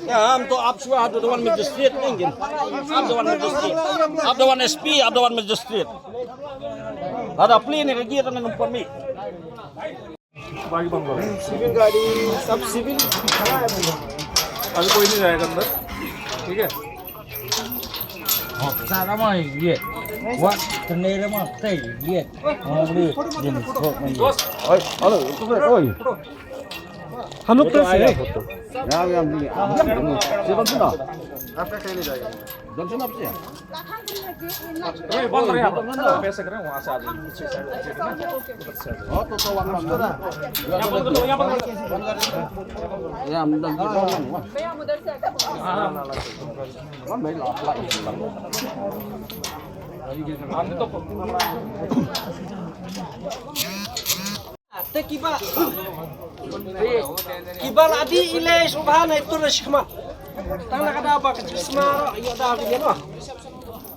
Yeah, I'm to Abswa, the one with the street, Engin. I'm the one with the street. I'm the one SP, I'm the one with the street. Ada plane ni lagi tangan numpan mi. बाकी बंद करो civil गाड़ी सब civil खड़ा है भैया अभी कोई नहीं जाएगा अंदर ठीक है Sana mah iya. Wah, sendiri mah teh iya. Mau beli jenis kok mah iya. Oi, halo, itu oi. हम लोग कैसे हैं Ya, siapa tu dah? आपका कहीं नहीं जाएगा Dan siapa sih? ये बंद रहे आप पैसे करें वहाँ से आ जाइए पीछे साइड से ना उधर से Oh, tu wang lang dah. यहाँ बंद कर दो यहाँ बंद कर दो Ya, mudah kita wang. हाँ Kan baik lah, lah. हम तो ते किबा किबा लादी इले सुभान itu resma tang nak ada apa kesma ya dah begini